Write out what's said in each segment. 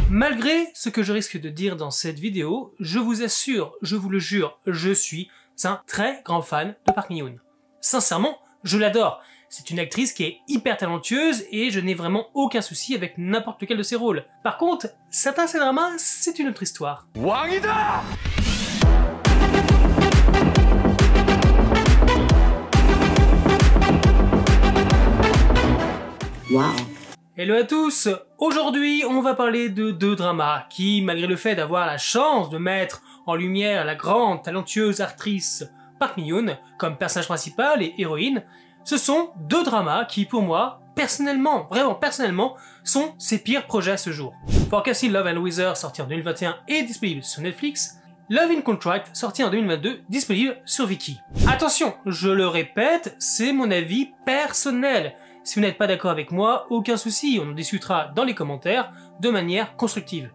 Malgré ce que je risque de dire dans cette vidéo, je vous assure, je vous le jure, je suis un très grand fan de Park Min-yoon. Sincèrement, je l'adore. C'est une actrice qui est hyper talentueuse et je n'ai vraiment aucun souci avec n'importe lequel de ses rôles. Par contre, certains C-dramas, c'est une autre histoire. 왕이다! Wow. Hello à tous! Aujourd'hui, on va parler de deux dramas qui, malgré le fait d'avoir la chance de mettre en lumière la grande, talentueuse actrice Park Min-yoon comme personnage principal et héroïne, ce sont deux dramas qui, pour moi, personnellement, vraiment personnellement, sont ses pires projets à ce jour. For Cassie Love and Wither, sorti en 2021 et disponible sur Netflix, Love in Contract, sorti en 2022, disponible sur Viki. Attention, je le répète, c'est mon avis personnel. Si vous n'êtes pas d'accord avec moi, aucun souci, on en discutera dans les commentaires de manière constructive.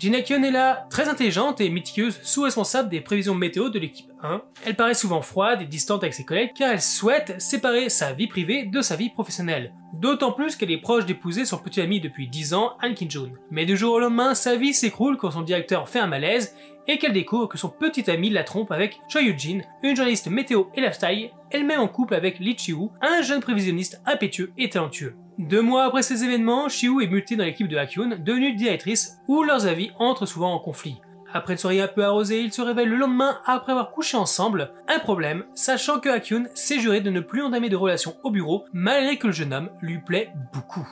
Jin Ha-kyun est là, très intelligente et méticuleuse, sous-responsable des prévisions météo de l'équipe 1. Elle paraît souvent froide et distante avec ses collègues car elle souhaite séparer sa vie privée de sa vie professionnelle. D'autant plus qu'elle est proche d'épouser son petit ami depuis 10 ans, Han Ki-joon. Mais du jour au lendemain, sa vie s'écroule quand son directeur fait un malaise et qu'elle découvre que son petit ami la trompe avec Choi Yoo-jin, une journaliste météo et lifestyle, elle-même en couple avec Lee Chi-woo, un jeune prévisionniste impétueux et talentueux. 2 mois après ces événements, Chi-woo est mutée dans l'équipe de Ha-kyun, devenue directrice, où leurs avis entrent souvent en conflit. Après une soirée un peu arrosée, ils se réveillent le lendemain après avoir couché ensemble. Un problème, sachant que Ha-kyun s'est juré de ne plus entamer de relations au bureau, malgré que le jeune homme lui plaît beaucoup.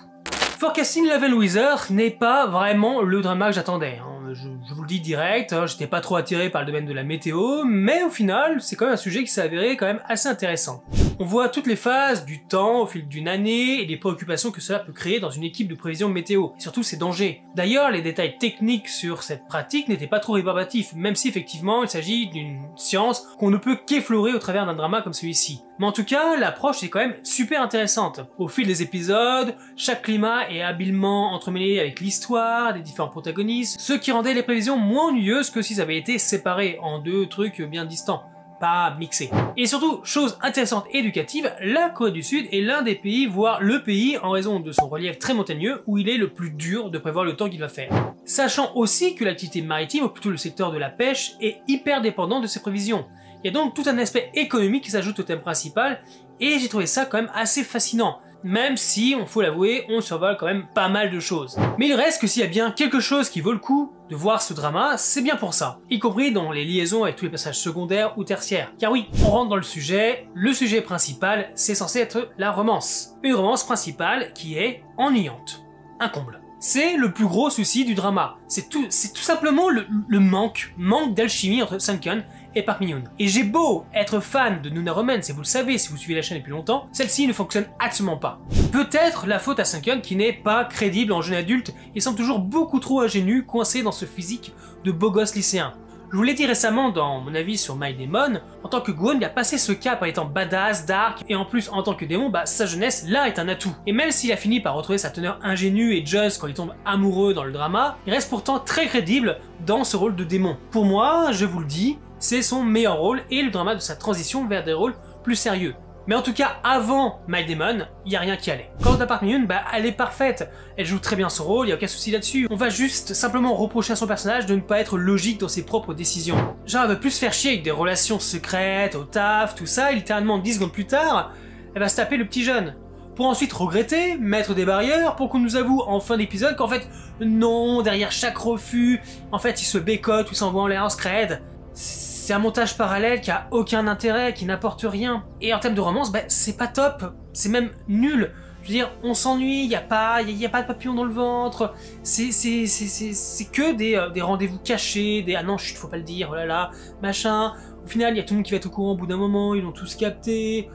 For Cassie Love and Wither n'est pas vraiment le drama que j'attendais. Je vous le dis direct, j'étais pas trop attiré par le domaine de la météo, mais au final, c'est quand même un sujet qui s'est avéré quand même assez intéressant. On voit toutes les phases du temps au fil d'une année et les préoccupations que cela peut créer dans une équipe de prévision météo, et surtout ses dangers. D'ailleurs, les détails techniques sur cette pratique n'étaient pas trop rébarbatifs, même si effectivement il s'agit d'une science qu'on ne peut qu'effleurer au travers d'un drama comme celui-ci. Mais en tout cas, l'approche est quand même super intéressante. Au fil des épisodes, chaque climat est habilement entremêlé avec l'histoire des différents protagonistes, ce qui rendait les prévisions moins ennuyeuses que s'ils avaient été séparés en deux trucs bien distants, pas mixés. Et surtout, chose intéressante et éducative, la Corée du Sud est l'un des pays, voire le pays, en raison de son relief très montagneux, où il est le plus dur de prévoir le temps qu'il va faire. Sachant aussi que l'activité maritime, ou plutôt le secteur de la pêche, est hyper dépendant de ses prévisions. Il y a donc tout un aspect économique qui s'ajoute au thème principal, et j'ai trouvé ça quand même assez fascinant. Même si, on faut l'avouer, on survole quand même pas mal de choses. Mais il reste que s'il y a bien quelque chose qui vaut le coup de voir ce drama, c'est bien pour ça. Y compris dans les liaisons avec tous les passages secondaires ou tertiaires. Car oui, on rentre dans le sujet principal, c'est censé être la romance. Une romance principale qui est ennuyante. Un comble. C'est le plus gros souci du drama. C'est tout simplement le manque d'alchimie entre Sang-kyun et Park Min-yoon. Et j'ai beau être fan de Nuna Romance, et vous le savez si vous suivez la chaîne depuis longtemps, celle-ci ne fonctionne absolument pas. Peut-être la faute à Sang-kyun qui n'est pas crédible en jeune adulte et semble toujours beaucoup trop ingénu, coincé dans ce physique de beau gosse lycéen. Je vous l'ai dit récemment dans mon avis sur My Demon, en tant que Gwon, il a passé ce cap en étant badass, dark, et en plus en tant que démon, sa jeunesse là est un atout. Et même s'il a fini par retrouver sa teneur ingénue et just quand il tombe amoureux dans le drama, il reste pourtant très crédible dans ce rôle de démon. Pour moi, je vous le dis, c'est son meilleur rôle et le drama de sa transition vers des rôles plus sérieux. Mais en tout cas, avant My Demon, il n'y a rien qui allait. Quant à Park Min-yoon, elle est parfaite. Elle joue très bien son rôle, il n'y a aucun souci là-dessus. On va juste simplement reprocher à son personnage de ne pas être logique dans ses propres décisions. Genre, elle veut plus se faire chier avec des relations secrètes, au taf, tout ça, et littéralement 10 secondes plus tard, elle va se taper le petit jeune. Pour ensuite regretter, mettre des barrières, pour qu'on nous avoue en fin d'épisode qu'en fait, non, derrière chaque refus, en fait, il se bécote ou s'envoie en l'air en scred. C'est un montage parallèle qui a aucun intérêt, qui n'apporte rien. Et en termes de romance, c'est pas top, c'est même nul. Je veux dire, on s'ennuie, y a pas de papillon dans le ventre, c'est que des rendez-vous cachés, des ah non chut, faut pas le dire, oh là là, machin. Au final, il y a tout le monde qui va être au courant au bout d'un moment, ils vont tous capter,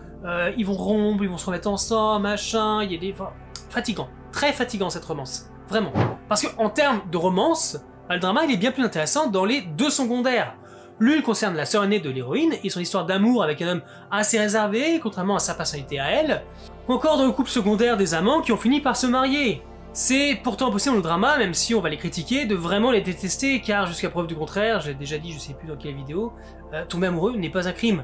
ils vont rompre, ils vont se remettre ensemble, machin, il y a des... Enfin, fatigant, très fatigant cette romance, vraiment. Parce qu'en termes de romance, le drama il est bien plus intéressant dans les deux secondaires. L'une concerne la sœur aînée de l'héroïne et son histoire d'amour avec un homme assez réservé, contrairement à sa personnalité à elle, ou encore dans le couple secondaire des amants qui ont fini par se marier. C'est pourtant possible dans le drama, même si on va les critiquer, de vraiment les détester, car jusqu'à preuve du contraire, je l'ai déjà dit, je sais plus dans quelle vidéo, tomber amoureux n'est pas un crime.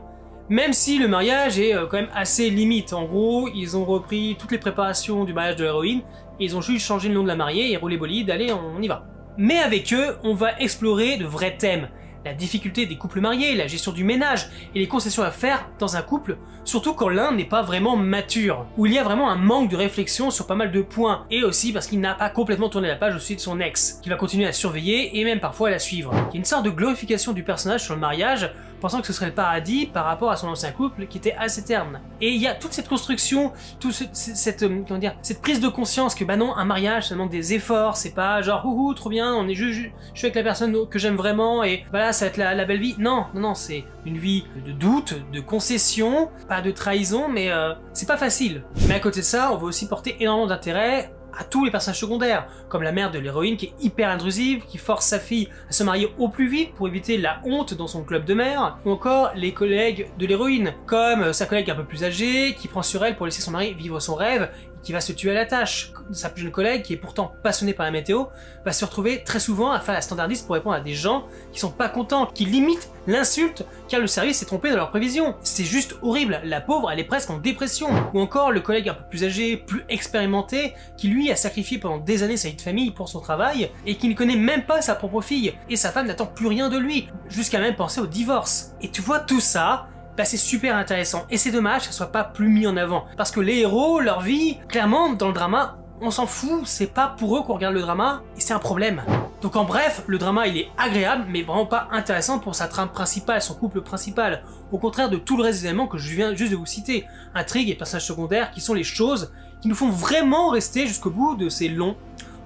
Même si le mariage est quand même assez limite. En gros, ils ont repris toutes les préparations du mariage de l'héroïne, et ils ont juste changé le nom de la mariée et roulé bolide, allez, on y va. Mais avec eux, on va explorer de vrais thèmes. La difficulté des couples mariés, la gestion du ménage et les concessions à faire dans un couple, surtout quand l'un n'est pas vraiment mature, où il y a vraiment un manque de réflexion sur pas mal de points, et aussi parce qu'il n'a pas complètement tourné la page au sujet de son ex, qui va continuer à surveiller et même parfois à la suivre. Il y a une sorte de glorification du personnage sur le mariage, pensant que ce serait le paradis par rapport à son ancien couple qui était assez terne. Et il y a toute cette construction, cette prise de conscience que bah non, un mariage ça demande des efforts, c'est pas genre ouhou trop bien, on est juste, je suis avec la personne que j'aime vraiment et voilà ça va être la belle vie. Non, c'est une vie de doute, de concession, pas de trahison, mais c'est pas facile. Mais à côté de ça, on va aussi porter énormément d'intérêt à tous les personnages secondaires, comme la mère de l'héroïne qui est hyper intrusive, qui force sa fille à se marier au plus vite pour éviter la honte dans son club de mère, ou encore les collègues de l'héroïne, comme sa collègue un peu plus âgée, qui prend sur elle pour laisser son mari vivre son rêve, et qui va se tuer à la tâche. Sa plus jeune collègue, qui est pourtant passionnée par la météo, va se retrouver très souvent à faire la standardiste pour répondre à des gens qui sont pas contents, qui limitent l'insulte car le service s'est trompé dans leurs prévisions. C'est juste horrible, la pauvre elle est presque en dépression. Ou encore le collègue un peu plus âgé, plus expérimenté, qui lui a sacrifié pendant des années sa vie de famille pour son travail, et qui ne connaît même pas sa propre fille, et sa femme n'attend plus rien de lui, jusqu'à même penser au divorce. Et tu vois tout ça, bah c'est super intéressant, et c'est dommage que ça soit pas plus mis en avant, parce que les héros, leur vie, clairement dans le drama, on s'en fout, c'est pas pour eux qu'on regarde le drama, et c'est un problème. Donc en bref, le drama il est agréable, mais vraiment pas intéressant pour sa trame principale, son couple principal, au contraire de tout le reste des éléments que je viens juste de vous citer, intrigues et personnages secondaires qui sont les choses qui nous font vraiment rester jusqu'au bout de ces longs,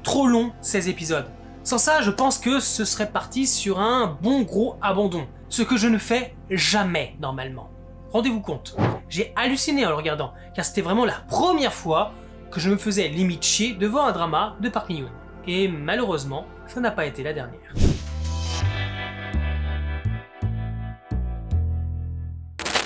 trop longs 16 épisodes. Sans ça, je pense que ce serait parti sur un bon gros abandon, ce que je ne fais jamais normalement. Rendez-vous compte, j'ai halluciné en le regardant, car c'était vraiment la première fois que je me faisais limite chier devant un drama de Park Min-yoon. Et malheureusement, ça n'a pas été la dernière.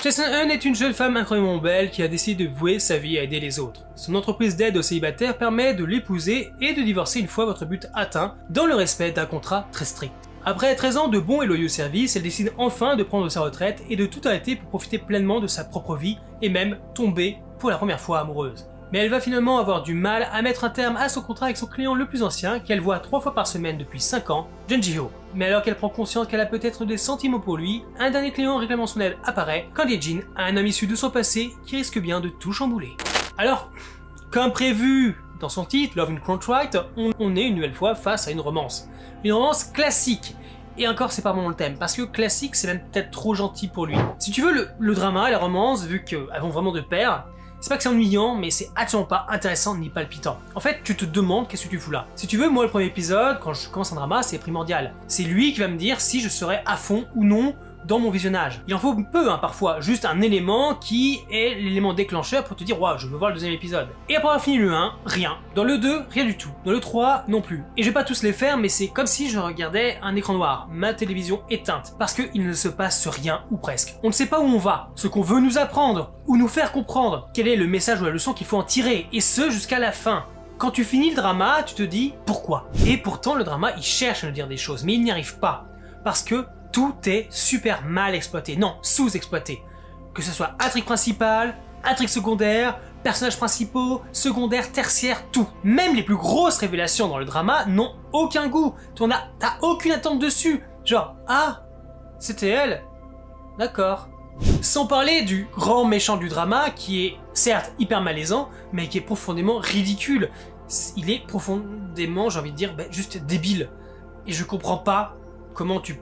Jae Sun-eun est une jeune femme incroyablement belle qui a décidé de vouer sa vie à aider les autres. Son entreprise d'aide aux célibataires permet de l'épouser et de divorcer une fois votre but atteint, dans le respect d'un contrat très strict. Après 13 ans de bons et loyaux services, elle décide enfin de prendre sa retraite et de tout arrêter pour profiter pleinement de sa propre vie et même tomber pour la première fois amoureuse. Mais elle va finalement avoir du mal à mettre un terme à son contrat avec son client le plus ancien, qu'elle voit 3 fois par semaine depuis 5 ans, Jun Ji-ho. Mais alors qu'elle prend conscience qu'elle a peut-être des sentiments pour lui, un dernier client réclamant son aide apparaît, quand Ye-jin a un homme issu de son passé qui risque bien de tout chambouler. Alors, comme prévu dans son titre, Love in Contract, on est une nouvelle fois face à une romance. Une romance classique. Et encore, c'est pas vraiment le thème, parce que classique, c'est même peut-être trop gentil pour lui. Si tu veux, le drama et la romance, vu qu'elles vont vraiment de pair, c'est pas que c'est ennuyant, mais c'est absolument pas intéressant ni palpitant. En fait, tu te demandes qu'est-ce que tu fous là. Si tu veux, moi, le premier épisode, quand je commence un drama, c'est primordial. C'est lui qui va me dire si je serai à fond ou non dans mon visionnage. Il en faut peu, parfois, juste un élément qui est l'élément déclencheur pour te dire « Waouh, je veux voir le deuxième épisode ». Et après avoir fini le 1, rien. Dans le 2, rien du tout. Dans le 3, non plus. Et je vais pas tous les faire, mais c'est comme si je regardais un écran noir, ma télévision éteinte, parce qu'il ne se passe rien, ou presque. On ne sait pas où on va, ce qu'on veut nous apprendre, ou nous faire comprendre, quel est le message ou la leçon qu'il faut en tirer, et ce jusqu'à la fin. Quand tu finis le drama, tu te dis « Pourquoi ?» Et pourtant, le drama, il cherche à nous dire des choses, mais il n'y arrive pas. Parce que tout est super mal exploité, non, sous-exploité. Que ce soit intrigue principale, intrigue secondaire, personnages principaux, secondaires, tertiaires, tout. Même les plus grosses révélations dans le drama n'ont aucun goût. T'as aucune attente dessus. Genre, ah, c'était elle. D'accord. Sans parler du grand méchant du drama qui est certes hyper malaisant, mais qui est profondément ridicule. Il est profondément, j'ai envie de dire, juste débile. Et je comprends pas comment tu...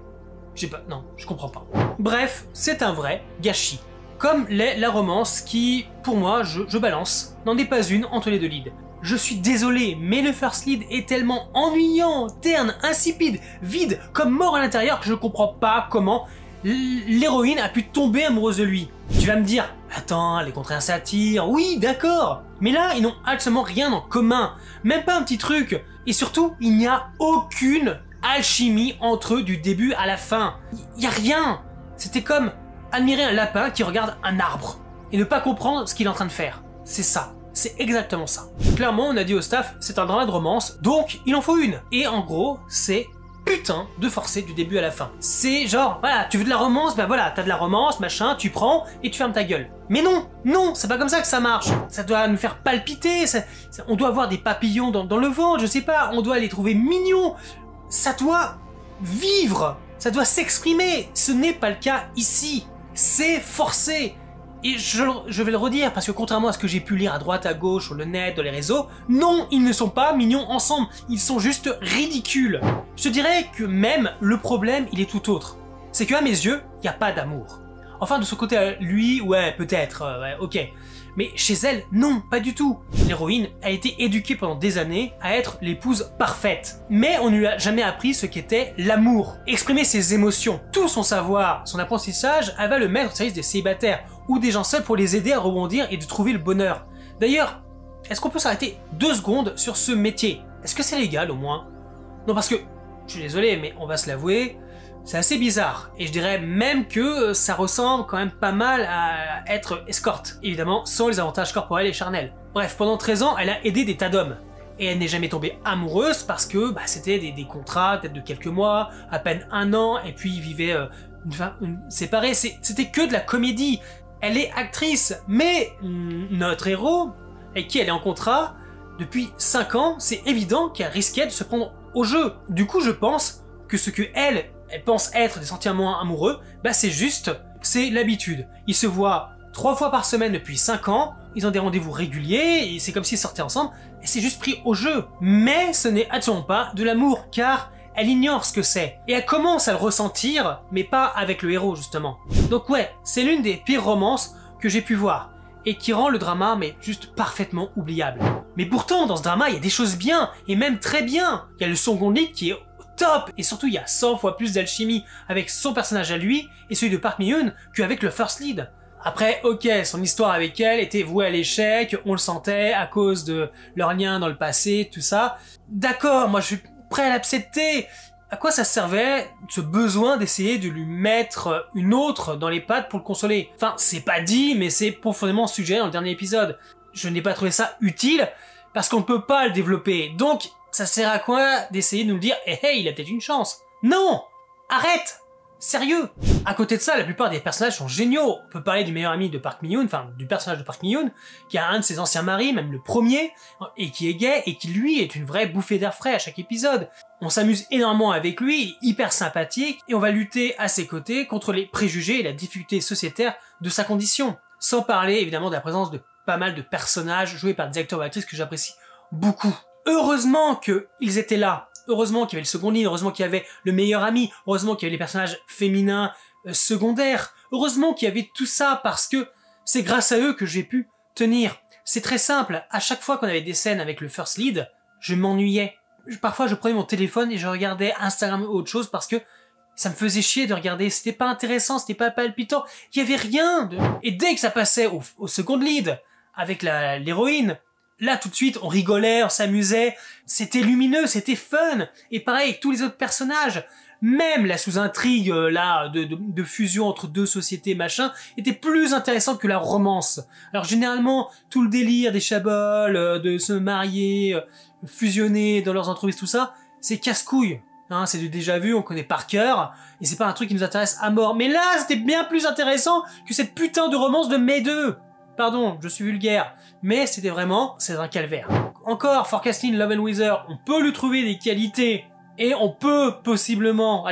Non, je comprends pas. Bref, c'est un vrai gâchis. Comme l'est la romance qui, pour moi, je balance, n'en est pas une entre les deux leads. Je suis désolé, mais le first lead est tellement ennuyant, terne, insipide, vide, comme mort à l'intérieur que je comprends pas comment l'héroïne a pu tomber amoureuse de lui. Tu vas me dire, attends, les contraires s'attirent, oui, d'accord. Mais là, ils n'ont absolument rien en commun, même pas un petit truc. Et surtout, il n'y a aucune alchimie entre eux du début à la fin. Y a rien. C'était comme admirer un lapin qui regarde un arbre et ne pas comprendre ce qu'il est en train de faire. C'est ça. C'est exactement ça. Clairement, on a dit au staff, c'est un drama de romance, donc il en faut une. Et en gros, c'est putain de forcé du début à la fin. C'est genre, voilà, tu veux de la romance, bah voilà, t'as de la romance, machin, tu prends et tu fermes ta gueule. Mais non, non, c'est pas comme ça que ça marche. Ça doit nous faire palpiter, on doit avoir des papillons dans le ventre, je sais pas, on doit les trouver mignons. Ça doit vivre, ça doit s'exprimer. Ce n'est pas le cas ici. C'est forcé. Et je vais le redire, parce que contrairement à ce que j'ai pu lire à droite, à gauche, sur le net, dans les réseaux, non, ils ne sont pas mignons ensemble, ils sont juste ridicules. Je te dirais que même le problème, il est tout autre. C'est qu'à mes yeux, il n'y a pas d'amour. Enfin, de son côté à lui, ouais, peut-être, ouais, ok. Mais chez elle, non, pas du tout. L'héroïne a été éduquée pendant des années à être l'épouse parfaite. Mais on ne lui a jamais appris ce qu'était l'amour. Exprimer ses émotions, tout son savoir, son apprentissage, elle va le mettre au service des célibataires ou des gens seuls pour les aider à rebondir et de trouver le bonheur. D'ailleurs, est-ce qu'on peut s'arrêter 2 secondes sur ce métier? Est-ce que c'est légal au moins? Non, parce que, je suis désolé, mais on va se l'avouer, c'est assez bizarre, et je dirais même que ça ressemble quand même pas mal à être escorte, évidemment sans les avantages corporels et charnels. Bref, pendant 13 ans, elle a aidé des tas d'hommes, et elle n'est jamais tombée amoureuse parce que c'était des contrats, peut-être de quelques mois, à peine 1 an, et puis ils vivaient séparés, c'était que de la comédie. Elle est actrice, mais notre héros, avec qui elle est en contrat, depuis 5 ans, c'est évident qu'elle risquait de se prendre au jeu. Du coup, je pense que ce que elle pense être des sentiments amoureux, c'est l'habitude. Ils se voient 3 fois par semaine depuis 5 ans, ils ont des rendez-vous réguliers, et c'est comme s'ils sortaient ensemble, et c'est juste pris au jeu. Mais ce n'est absolument pas de l'amour, car elle ignore ce que c'est. Et elle commence à le ressentir, mais pas avec le héros, justement. Donc ouais, c'est l'une des pires romances que j'ai pu voir, et qui rend le drama, mais juste parfaitement oubliable. Mais pourtant, dans ce drama, il y a des choses bien, et même très bien. Il y a le second lead qui est top, et surtout il y a 100 fois plus d'alchimie avec son personnage à lui et celui de Park Mi-yoon qu'avec le first lead. Après, ok, son histoire avec elle était vouée à l'échec, on le sentait à cause de leur lien dans le passé, tout ça. D'accord, moi je suis prêt à l'accepter. À quoi ça servait ce besoin d'essayer de lui mettre une autre dans les pattes pour le consoler? Enfin, c'est pas dit, mais c'est profondément suggéré dans le dernier épisode. Je n'ai pas trouvé ça utile parce qu'on ne peut pas le développer. Donc, ça sert à quoi d'essayer de nous dire « Hey, il a peut-être une chance ?» Non! Arrête! Sérieux! À côté de ça, la plupart des personnages sont géniaux. On peut parler du meilleur ami de Park Mi-yoon, enfin du personnage de Park Mi-yoon, qui a un de ses anciens maris, même le premier, et qui est gay, et qui lui est une vraie bouffée d'air frais à chaque épisode. On s'amuse énormément avec lui, hyper sympathique, et on va lutter à ses côtés contre les préjugés et la difficulté sociétaire de sa condition. Sans parler évidemment de la présence de pas mal de personnages joués par des acteurs ou actrices que j'apprécie beaucoup. Heureusement qu'ils étaient là, heureusement qu'il y avait le second lead, heureusement qu'il y avait le meilleur ami, heureusement qu'il y avait les personnages féminins secondaires, heureusement qu'il y avait tout ça parce que c'est grâce à eux que j'ai pu tenir. C'est très simple, à chaque fois qu'on avait des scènes avec le first lead, je m'ennuyais. Parfois je prenais mon téléphone et je regardais Instagram ou autre chose parce que ça me faisait chier de regarder, c'était pas intéressant, c'était pas palpitant, il y avait rien de... Et dès que ça passait au second lead, avec l'héroïne, là, tout de suite, on rigolait, on s'amusait, c'était lumineux, c'était fun. Et pareil avec tous les autres personnages. Même la sous-intrigue, là, de fusion entre 2 sociétés, machin, était plus intéressante que la romance. Alors, généralement, tout le délire des chabols, de se marier, fusionner dans leurs entreprises, tout ça, c'est casse-couille. Hein, c'est du déjà vu, on connaît par cœur, et c'est pas un truc qui nous intéresse à mort. Mais là, c'était bien plus intéressant que cette putain de romance de mes deux. Pardon, je suis vulgaire, mais c'est un calvaire. Encore, Forecasting Love and Wither, on peut lui trouver des qualités, et on peut possiblement,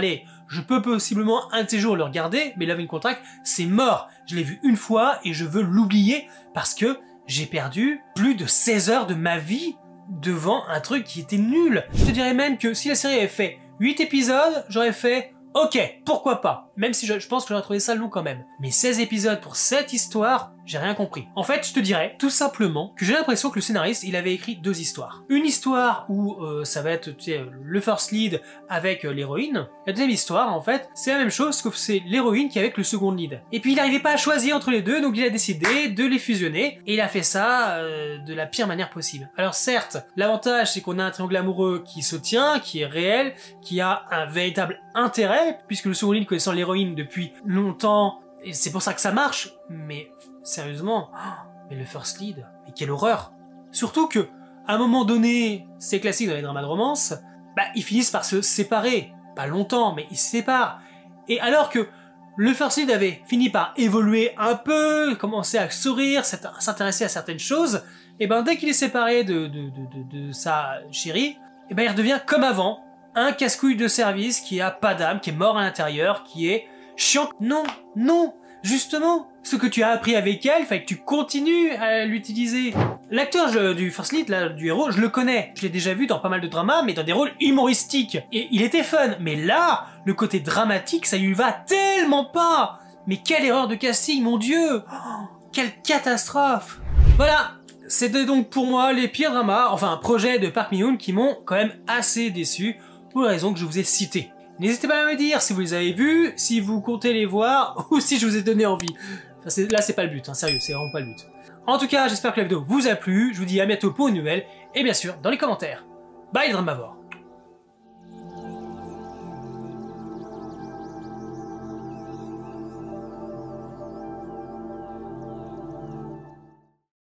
je peux possiblement un de ces jours le regarder, mais Love and Contract, c'est mort. Je l'ai vu une fois, et je veux l'oublier, parce que j'ai perdu plus de 16 heures de ma vie devant un truc qui était nul. Je te dirais même que si la série avait fait 8 épisodes, j'aurais fait ok, pourquoi pas. Même si je pense que j'aurais trouvé ça long quand même. Mais 16 épisodes pour cette histoire, j'ai rien compris. En fait, je te dirais tout simplement que j'ai l'impression que le scénariste, il avait écrit 2 histoires. Une histoire où ça va être le first lead avec l'héroïne. La deuxième histoire, en fait, c'est la même chose, sauf que c'est l'héroïne qui est avec le second lead. Et puis il n'arrivait pas à choisir entre les deux, donc il a décidé de les fusionner. Et il a fait ça de la pire manière possible. Alors certes, l'avantage c'est qu'on a un triangle amoureux qui se tient, qui est réel, qui a un véritable intérêt, puisque le second lead connaissant l'héroïne depuis longtemps, et c'est pour ça que ça marche, mais sérieusement, mais le first lead, mais quelle horreur! Surtout que, à un moment donné, c'est classique dans les dramas de romance, ils finissent par se séparer. pas longtemps, mais ils se séparent. Et alors que le First Lead avait fini par évoluer un peu, commencer à sourire, s'intéresser à certaines choses, et ben dès qu'il est séparé de sa chérie, et ben il redevient comme avant, un casse-couille de service qui a pas d'âme, qui est mort à l'intérieur, qui est chiant. Non, non, justement, ce que tu as appris avec elle, fait que tu continues à l'utiliser. L'acteur du First Lead, là, du héros, je le connais. Je l'ai déjà vu dans pas mal de dramas, mais dans des rôles humoristiques. Et il était fun. Mais là, le côté dramatique, ça lui va tellement pas. Mais quelle erreur de casting, mon Dieu. Oh, quelle catastrophe. Voilà, c'était donc pour moi les pires dramas, enfin projets de Park Mi-yoon qui m'ont quand même assez déçu, pour les raisons que je vous ai citées. N'hésitez pas à me dire si vous les avez vus, si vous comptez les voir, ou si je vous ai donné envie. Enfin, là, c'est pas le but, hein, sérieux, c'est vraiment pas le but. En tout cas, j'espère que la vidéo vous a plu, je vous dis à bientôt pour une nouvelle, et bien sûr, dans les commentaires. Bye les Dramavores.